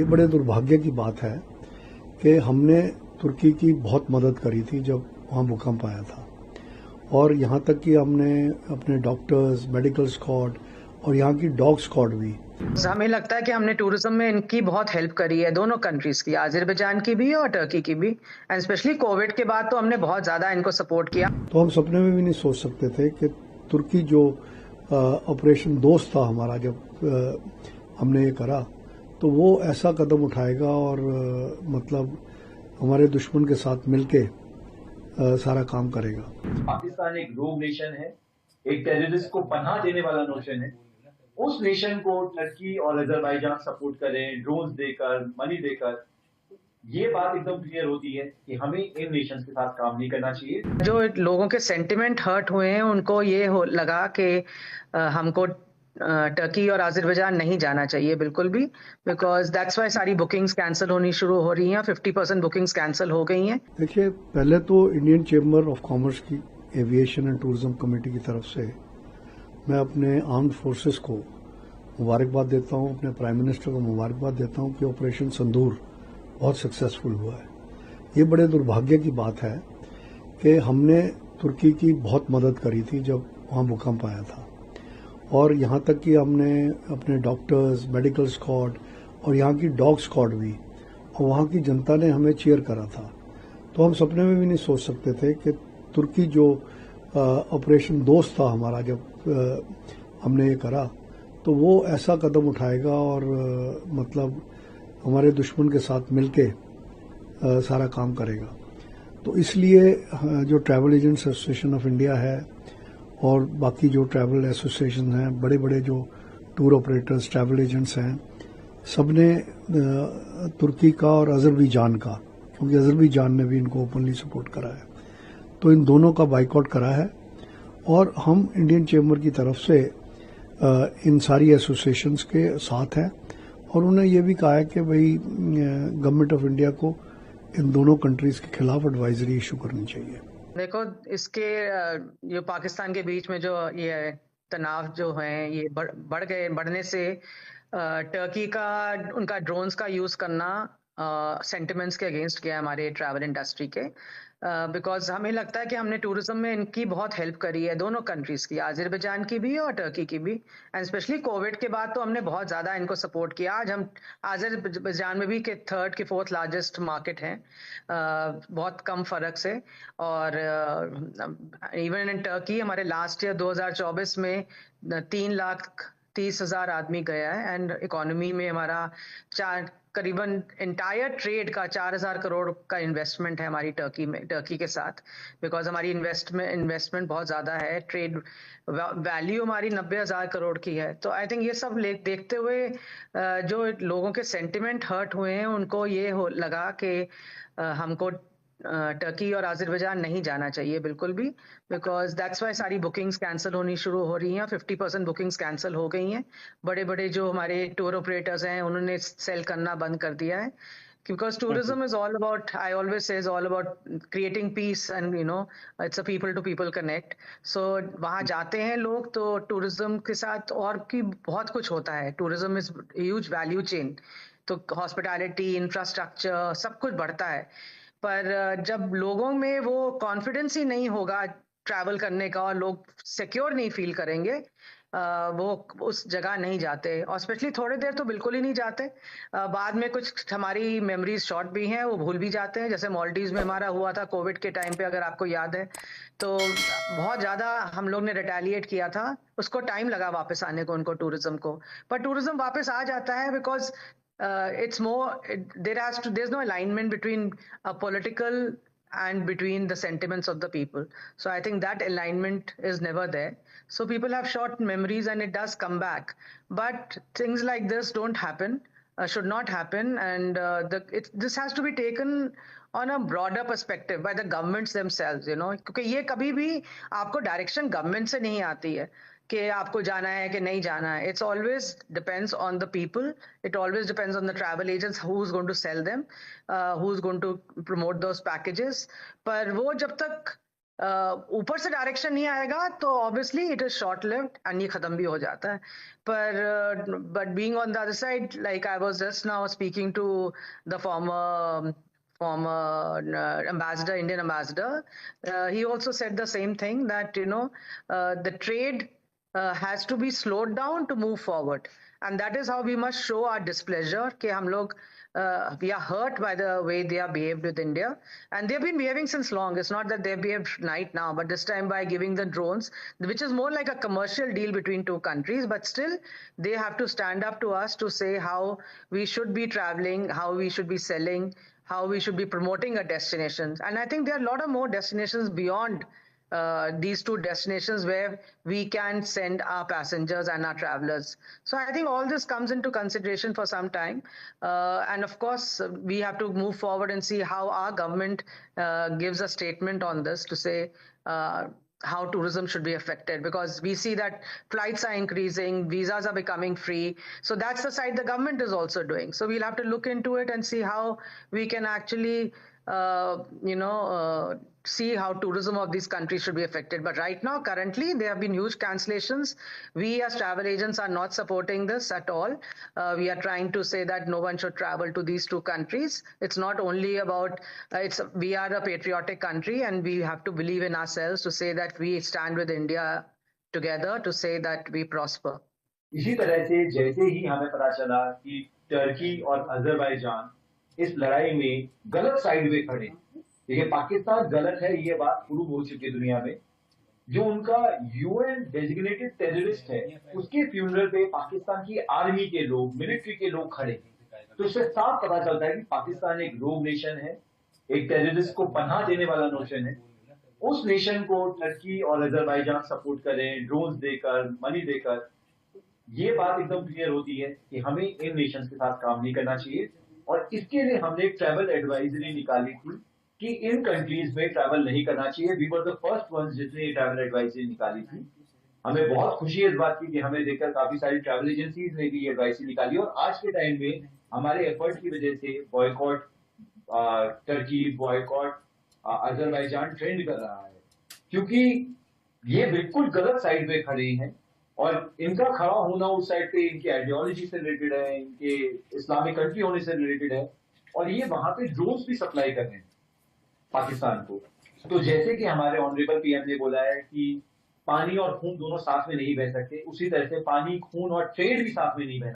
ये बड़े दुर्भाग्य की बात है कि हमने तुर्की की बहुत मदद करी थी जब वहाँ भूकंप आया था, और यहाँ तक कि हमने अपने डॉक्टर्स, मेडिकल स्क्वाड और यहाँ की डॉग स्क्वाड भी। हमें लगता है कि हमने टूरिज्म में इनकी बहुत हेल्प करी है, दोनों कंट्रीज की, अजरबैजान की भी और टर्की की भी, एंड स्पेशली कोविड के बाद तो हमने बहुत ज्यादा इनको सपोर्ट किया। तो हम सपने में भी नहीं सोच सकते थे कि तुर्की जो ऑपरेशन दोस्त था हमारा, जब हमने ये करा तो वो ऐसा कदम उठाएगा और मतलब हमारे दुश्मन के साथ मिलके सारा काम करेगा। पाकिस्तान एक रोग नेशन है, एक टेररिस्ट को पनाह देने वाला नेशन है। उस नेशन को टर्की और अजरबैजान सपोर्ट करें, ड्रोन्स देकर, मनी देकर, ये बात एकदम क्लियर होती है कि हमें इन नेशंस के साथ काम नहीं करना चाहिए। जो लोगों के सेंटिमेंट हर्ट हुए हैं उनको ये लगा कि हमको टर्की और अजरबैजान नहीं जाना चाहिए बिल्कुल भी, बिकॉज दैट्स वाई सारी बुकिंग्स कैंसिल होनी शुरू हो रही हैं। 50% बुकिंग्स कैंसिल हो गई हैं। देखिए, पहले तो इंडियन चेंबर ऑफ कॉमर्स की एविएशन एंड टूरिज्म कमेटी की तरफ से मैं अपने आर्म्ड फोर्सेस को मुबारकबाद देता हूं, अपने प्राइम मिनिस्टर को मुबारकबाद देता हूं कि ऑपरेशन संदूर बहुत सक्सेसफुल हुआ है। ये बड़े दुर्भाग्य की बात है कि हमने तुर्की की बहुत मदद करी थी जब वहाँ भूकंप आया था, और यहाँ तक कि हमने अपने डॉक्टर्स, मेडिकल स्क्वाड और यहाँ की डॉग स्क्वाड भी, और वहाँ की जनता ने हमें चीयर करा था। तो हम सपने में भी नहीं सोच सकते थे कि तुर्की जो ऑपरेशन दोस्त था हमारा, जब हमने ये करा तो वो ऐसा कदम उठाएगा और मतलब हमारे दुश्मन के साथ मिलके सारा काम करेगा। तो इसलिए जो travel agents association of India है और बाकी जो ट्रैवल एसोसिएशन हैं, बड़े बड़े जो टूर ऑपरेटर्स, ट्रैवल एजेंट्स हैं, सबने तुर्की का और अजरबैजान का, क्योंकि अजरबैजान ने भी इनको ओपनली सपोर्ट करा है, तो इन दोनों का बाइकआउट करा है। और हम इंडियन चेंबर की तरफ से इन सारी एसोसिएशंस के साथ हैं, और उन्हें ये भी कहा है कि भाई गवर्नमेंट ऑफ इंडिया को इन दोनों कंट्रीज के खिलाफ एडवाइजरी इशू करनी चाहिए। देखो, इसके जो पाकिस्तान के बीच में जो ये तनाव जो है ये बढ़ने से टर्की का उनका ड्रोन्स का यूज करना सेंटिमेंट्स के अगेंस्ट गया हमारे ट्रैवल इंडस्ट्री के, बिकॉज हमें लगता है कि हमने टूरिज्म में इनकी बहुत हेल्प करी है, दोनों कंट्रीज की, अजरबैजान की भी और टर्की की भी, एंड स्पेशली कोविड के बाद तो हमने बहुत ज्यादा इनको सपोर्ट किया। आज हम अजरबैजान में भी के थर्ड के फोर्थ लार्जेस्ट मार्केट है, बहुत कम फर्क से। और इवन इन टर्की हमारे लास्ट ईयर 2024 में 3,30,000 आदमी गया है, एंड इकोनॉमी में हमारा करीबन इंटायर ट्रेड का 4,000 करोड़ का इन्वेस्टमेंट है हमारी टर्की के साथ, बिकॉज हमारी इन्वेस्टमेंट बहुत ज्यादा है। ट्रेड वैल्यू हमारी 90,000 करोड़ की है। तो आई थिंक ये सब देखते हुए जो लोगों के सेंटिमेंट हर्ट हुए हैं उनको ये लगा कि हमको टर्की और अजरबैजान नहीं जाना चाहिए बिल्कुल भी, बिकॉज दैट्स वाई सारी बुकिंग्स कैंसिल होनी शुरू हो रही हैं। 50% बुकिंग्स कैंसिल हो गई हैं। बड़े बड़े जो हमारे टूर ऑपरेटर्स हैं उन्होंने सेल करना बंद कर दिया है, because tourism is all about, I always say, is all about creating peace, and it's a people to people connect. So वहाँ जाते हैं लोग तो टूरिज्म के साथ और की बहुत कुछ होता है। Tourism is huge value chain, तो हॉस्पिटैलिटी, इंफ्रास्ट्रक्चर सब कुछ बढ़ता है। पर जब लोगों में वो कॉन्फिडेंस ही नहीं होगा ट्रैवल करने का और लोग सिक्योर नहीं फील करेंगे, वो उस जगह नहीं जाते, और स्पेशली थोड़ी देर तो बिल्कुल ही नहीं जाते। बाद में कुछ हमारी मेमोरीज शॉर्ट भी हैं, वो भूल भी जाते हैं। जैसे मालदीव्स में हमारा हुआ था कोविड के टाइम पे, अगर आपको याद है, तो बहुत ज्यादा हम लोग ने रिटेलिएट किया था, उसको टाइम लगा वापस आने को उनको, टूरिज्म को। पर टूरिज्म वापस आ जाता है because it's more, there's no alignment between a political and between the sentiments of the people. So I think that alignment is never there. So people have short memories and it does come back. But things like this don't happen, should not happen. And this has to be taken on a broader perspective by the governments themselves, क्योंकि ये कभी भी आपको direction government से नहीं आती है कि आपको जाना है कि नहीं जाना है। It's always depends on the people. It always depends on the travel agents, who's going to sell them, who's going to promote those packages. पर वो जब तक ऊपर से डायरेक्शन नहीं आएगा तो obviously it is short lived and ये खत्म भी हो जाता है. पर but being on the other side, like I was just now speaking to the former ambassador, Indian ambassador, he also said the same thing, that the trade has to be slowed down to move forward, and that is how we must show our displeasure कि हम लोग we are hurt by the way they are behaved with India, and they've been behaving since long. It's not that they've behaved right now, but this time by giving the drones, which is more like a commercial deal between two countries, but still they have to stand up to us to say how we should be traveling, how we should be selling, how we should be promoting our destinations. And I think there are a lot of more destinations beyond these two destinations where we can send our passengers and our travelers. So I think all this comes into consideration for some time. And of course, we have to move forward and see how our government gives a statement on this to say how tourism should be affected, because we see that flights are increasing, visas are becoming free. So that's the side the government is also doing. So we'll have to look into it and see how we can actually see how tourism of these countries should be affected. But right now, currently, there have been huge cancellations. We as travel agents are not supporting this at all. We are trying to say that no one should travel to these two countries. It's not only about, we are a patriotic country and we have to believe in ourselves to say that we stand with India together to say that we prosper. इसी तरह से जैसे ही हमें पता चला कि Turkey और Azerbaijan इस लड़ाई में गलत साइड में खड़े, देखिए पाकिस्तान गलत है, ये बात प्रूव हो चुकी है दुनिया में. जो उनका यूएन डेजिग्नेटेड टेररिस्ट है, उसके फ्यूनरल पे पाकिस्तान की आर्मी के लोग, मिलिट्री के लोग खड़े, तो इससे साफ पता चलता है कि पाकिस्तान एक रोग नेशन है, एक टेररिस्ट को पनाह देने वाला नेशन है. उस नेशन को टर्की और अजरबैजान सपोर्ट करें, ड्रोन्स देकर, मनी देकर, ये बात एकदम क्लियर होती है कि हमें इन नेशंस के साथ काम नहीं करना चाहिए. और इसके लिए हमने एक ट्रैवल एडवाइजरी निकाली थी कि इन कंट्रीज में ट्रैवल नहीं करना चाहिए. We were the first ones जिसने ये ट्रैवल एडवाइजरी निकाली थी. हमें बहुत खुशी है इस बात की कि हमें देखकर काफी सारी ट्रैवल एजेंसीज ने भी ये एडवाइजरी निकाली, और आज के टाइम में हमारे एफर्ट की वजह से boycott Turkey, boycott Azerbaijan trend कर रहा है, क्योंकि ये बिल्कुल गलत साइड में खड़े हैं और इनका खड़ा होना उस साइड पे इनकी आइडियोलॉजी से रिलेटेड है, इनके इस्लामिक कंट्री होने से रिलेटेड है, और ये वहां पे ड्रोन्स भी सप्लाई कर रहे हैं पाकिस्तान को. तो जैसे कि हमारे ऑनरेबल पीएम ने बोला है कि पानी और खून दोनों साथ में नहीं बह सकते, उसी तरह से पानी, खून और ट्रेड भी साथ में नहीं बह